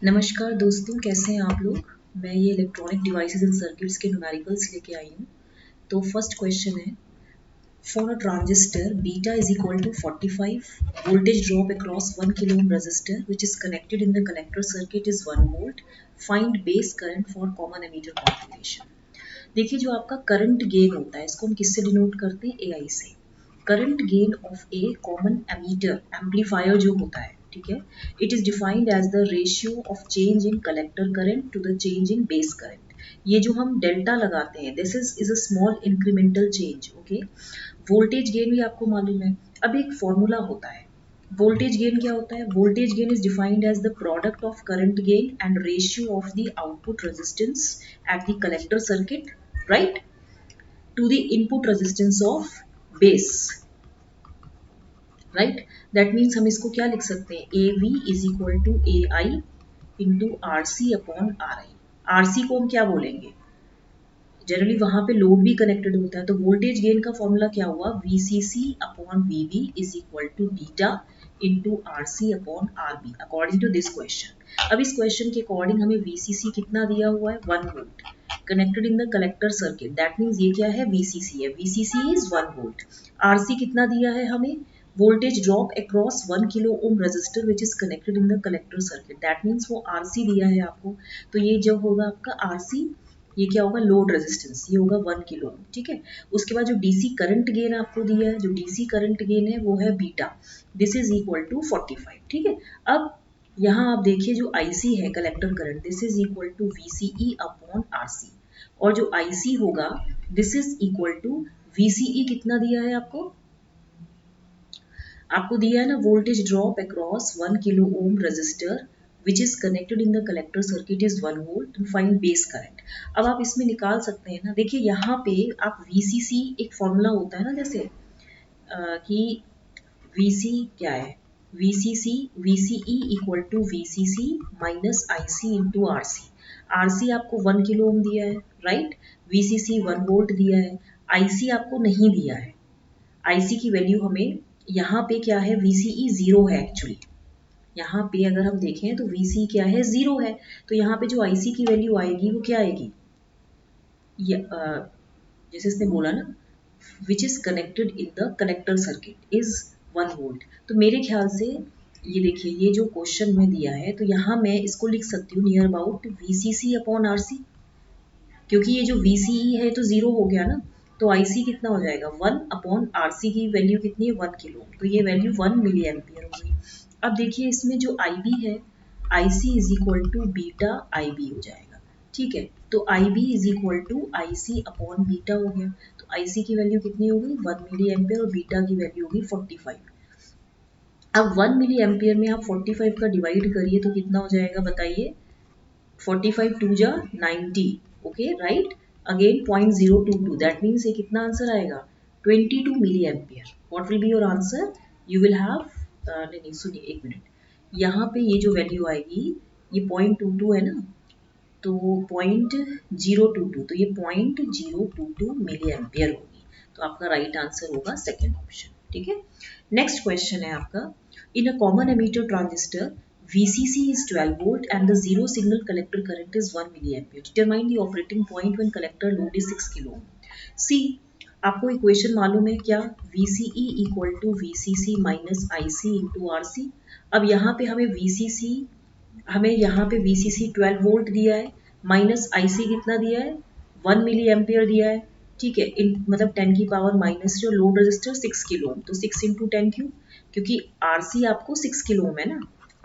नमस्कार दोस्तों, कैसे हैं आप लोग। मैं ये इलेक्ट्रॉनिक डिवाइसेस एंड सर्किट्स के न्यूमेरिकल्स लेके आई हूँ। तो फर्स्ट क्वेश्चन है, for a transistor beta is equal to 45 voltage drop across 1 kilo ohm resistor which is connected in the collector circuit is 1 volt, find base current for common emitter configuration. देखिए, जो आपका current gain होता है इसको हम किससे denote करते हैं, ए आई से। Current gain of a common emitter amplifier जो होता है, ठीक है, it is defined as the ratio of change in collector current to the change in base current. ये जो हम डेल्टा लगाते हैं, this is a small incremental change. Okay, voltage gain भी आपको मालूम है। अब एक फॉर्मूला होता है, वोल्टेज गेन क्या होता है, voltage gain is defined as the product of current gain and ratio of the output resistance at the collector circuit, right, to the input resistance of base, right. That means हम इसको क्या लिख सकते हैं, A V is equal to A I into R C upon R I. R C को हम क्या बोलेंगे, जनरली वहां पे लोड भी कनेक्टेड होता है, तो वोल्टेज गेन का फॉर्मूला क्या हुआ, V C C upon V B is equal to beta into R C upon R B according to this question. अब इस क्वेश्चन के अकॉर्डिंग हमें वी सी सी कितना दिया हुआ है, 1 volt connected in the collector circuit. That means ये क्या है, वी सी सी है, V C C is 1 volt. R C कितना दिया है हमें, voltage drop across 1 kilo ohm resistor which is connected in the collector circuit. That means वो R C दिया है आपको, तो ये जो होगा आपका आर सी, ये क्या होगा, लोड रेजिस्टेंस, ये होगा 1 किलो ओम, ठीक है। उसके बाद जो डीसी करंट गेन आपको दिया है, जो डीसी करंट गेन है वो है beta, this is equal to 45, ठीक है। अब यहाँ आप देखिए जो आईसी है collector current, this is equal to VCE upon RC, और जो आईसी होगा this is equal to VCE, कितना दिया है आपको, आपको दिया है ना, voltage drop across 1 kilo ohm resistor which is connected in the collector circuit is 1 volt to find base current. अब आप इसमें निकाल सकते हैं ना, देखिए यहाँ पे आप VCC एक फॉर्मूला होता है ना, जैसे कि VC क्या है, VCC VCE equal to VCC minus IC into RC। RC आपको 1 किलो ओम दिया है, राइट, VCC 1 वोल्ट दिया है, IC आपको नहीं दिया है। IC की वैल्यू हमें यहाँ पे क्या है, VCE 0 है एक्चुअली। यहाँ पे अगर हम देखें तो VC क्या है, 0 है, तो यहाँ पे जो IC की वैल्यू आएगी वो क्या आएगी, जैसे इसने बोला ना, विच is connected in the collector circuit is 1 volt. तो मेरे ख्याल से ये देखिए, ये जो क्वेश्चन में दिया है तो यहाँ मैं इसको लिख सकती हूँ near about VCC upon RC, क्योंकि ये जो VCE है तो 0 हो गया ना, तो IC कितना हो जाएगा, 1 अपॉन RC की वैल्यू कितनी है, 1 किलो, तो ये वैल्यू 1 मिली एम्पियर हो गई। अब देखिए इसमें जो IB है, IC is equal to beta IB हो जाएगा, ठीक है। तो IB is equal to IC upon beta हो गया, तो IC की वैल्यू कितनी होगी, 1 मिली एम्पियर, और बीटा की वैल्यू होगी 45। अब 1 मिली एम्पियर में आप 45 का डिवाइड करिए तो कितना हो जाएगा बताइए, 45 टू जा 90, okay, right, again 0.022, that means ये कितना आंसर आएगा, 22 milli ampere. What will be your answer, you will have, नहीं सुनिए एक मिनट, यहाँ पे ये जो वैल्यू आएगी ये 0.22 है ना, तो 0.022, तो ये 0.022 मिली एम्पियर होगी, तो आपका राइट आंसर होगा सेकेंड ऑप्शन, ठीक है। नेक्स्ट क्वेश्चन है आपका, in a common emitter transistor VCC is 12 volt and the zero signal collector current is 1 milliampere. Determine the operating point when collector load is 6 kilo ohm. See, आपको equation मालूम है क्या, VCE equal to VCC minus IC into RC। अब यहाँ पे हमें VCC, हमें यहाँ पे VCC 12 वोल्ट दिया है, माइनस IC कितना दिया है, 1 मिली एम्पियर दिया है, ठीक है, इन मतलब 10 की पावर माइनस, जो लोड रजिस्टर 6 किलो ओम, तो 6 इंटू 10 क्यों, क्योंकि RC आपको 6 किलो ओम है ना,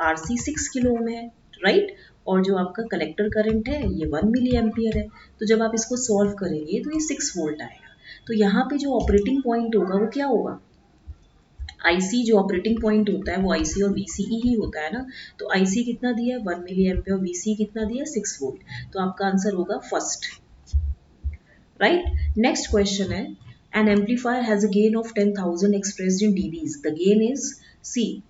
RC 6 किलो ओम है, राइट, और जो आपका कलेक्टर करंट है ये 1 मिली एम्पियर है, तो जब आप इसको सॉल्व करेंगे तो ये 6 वोल्ट आएगा। तो यहाँ पे जो ऑपरेटिंग पॉइंट होगा वो क्या होगा, IC जो ऑपरेटिंग पॉइंट होता है वो IC और VCE ही होता है ना, तो IC कितना दिया है 1 मिली एम्पियर, VCE कितना दिया है 6 वोल्ट, तो आपका आंसर होगा फर्स्ट, राइट। नेक्स्ट क्वेश्चन है, an amplifier has a gain of 10,000 expressed in dBs, the gain is C.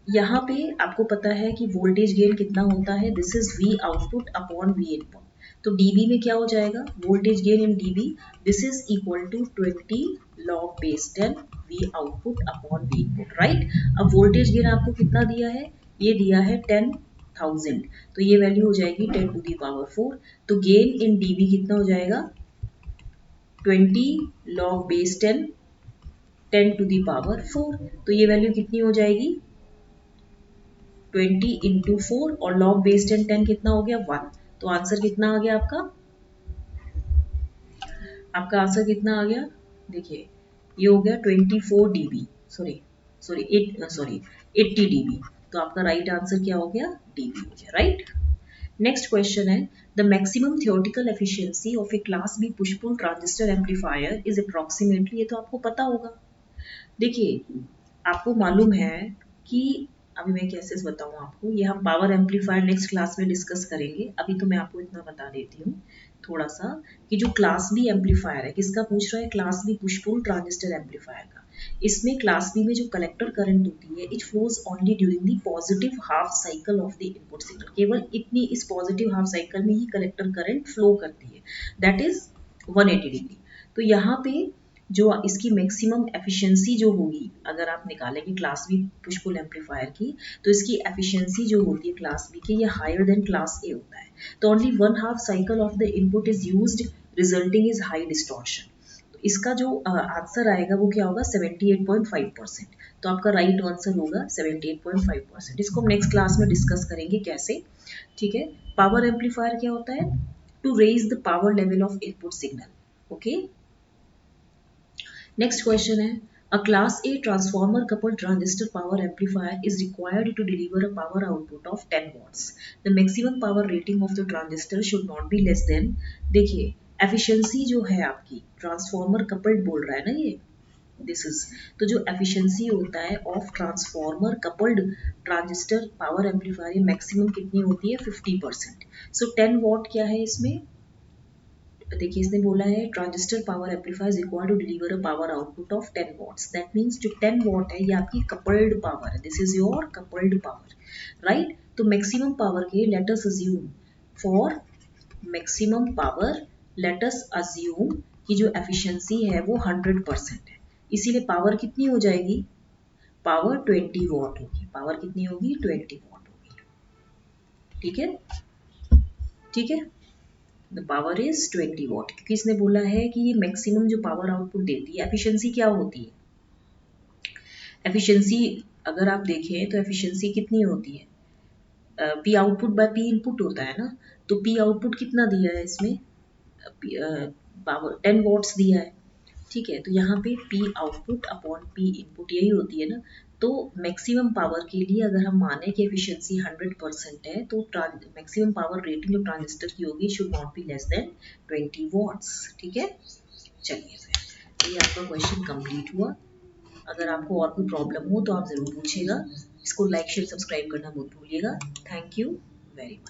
यहाँ पे आपको पता है कि वोल्टेज गेन कितना होता है, this is V output upon V input, तो dB में क्या हो जाएगा, voltage gain in dB, this is equal to 20 log base 10 V output upon V input, right. अब वोल्टेज गेन आपको कितना दिया है, ये दिया है 10 1000, तो ये वैल्यू हो जाएगी 10 टू दी पावर 4। तो गेन इन dB कितना हो जाएगा 20 log base 10 10 to the power 4, तो ये वैल्यू कितनी हो जाएगी 20 इंटू 4 और log base 10 10 कितना हो गया 1, तो आंसर कितना आ गया आपका आंसर कितना आ गया, देखिए ये हो गया 24 dB, सॉरी सॉरी 80 dB, तो आपका राइट आंसर क्या हो गया dB हो गया, राइट। नेक्स्ट क्वेश्चन है the maximum theoretical efficiency of a class B push pull transistor amplifier is approximately, ये तो आपको पता होगा। देखिए आपको मालूम है कि अभी मैं कैसे बताऊं आपको, ये हम पावर एम्पलीफायर नेक्स्ट क्लास में डिस्कस करेंगे, अभी तो मैं आपको इतना बता देती हूँ थोड़ा सा कि जो क्लास बी एम्पलीफायर है, किसका पूछ रहा है, class B push pull transistor amplifier का। इसमें क्लास बी में जो कलेक्टर करंट होती है it flows only during the positive half cycle of the input signal, केवल इतनी इस पॉजिटिव हाफ साइकिल में ही कलेक्टर करंट फ्लो करती है, दैट इज 180 डिग्री। तो यहाँ पे जो इसकी मैक्सिमम एफिशिएंसी जो होगी, अगर आप निकालेंगे class B push pull amplifier की, तो इसकी एफिशिएंसी जो होती है क्लास बी की, ये हायर देन क्लास ए होता है। तो only 1/2 cycle of the input is used, resulting is high distortion. तो इसका जो आंसर आएगा वो क्या होगा 78.5%, तो आपका राइट आंसर होगा 78.5%। इसको हम नेक्स्ट क्लास में डिस्कस करेंगे कैसे, ठीक है। पावर एम्पलीफायर क्या होता है, to raise the power level of input signal, okay. Next question है a class A transformer coupled transistor power amplifier is required to deliver a power output of 10 watts. The maximum power rating of the transistor should not be less than, देखिए efficiency जो है आपकी transformer coupled बोल रहा है ना ये, this is, तो जो एफिशिएंसी होता है of transformer coupled transistor power amplifier maximum कितनी होती है 50%। सो 10 वॉट क्या है इसमें, देखिए इसने बोला है transistor power amplifier is required to deliver a power output of 10 watts, that means जो 10 वॉट है ये आपकी कपल्ड पावर है, this is your coupled power, right. तो मैक्सिमम पावर के let us assume, for maximum power let us assume कि जो efficiency है वो 100% है, इसीलिए पावर कितनी हो जाएगी, पावर 20 वॉट होगी, पावर कितनी होगी 20 वॉट होगी, ठीक है, ठीक है। द पावर इज 20 वॉट, क्योंकि इसने बोला है कि ये मैक्सिमम जो पावर आउटपुट देती है, एफिशिएंसी क्या होती है, एफिशिएंसी अगर आप देखें तो एफिशिएंसी कितनी होती है, P output by P input होता है ना, तो पी आउटपुट कितना दिया है इसमें, पावर 10 वॉट्स दिया है, ठीक है। तो यहाँ पे P output upon P input यही होती है ना, तो मैक्सिमम पावर के लिए अगर हम माने कि एफिशिएंसी 100% है, तो मैक्सिमम पावर रेटिंग जो ट्रांजिस्टर की होगी should not be less than 20 watts, ठीक है। चलिए फिर तो ये आपका क्वेश्चन कंप्लीट हुआ। अगर आपको और कोई प्रॉब्लम हो तो आप ज़रूर पूछिएगा। इसको लाइक शेयर सब्सक्राइब करना मत भूलिएगा। Thank you very much.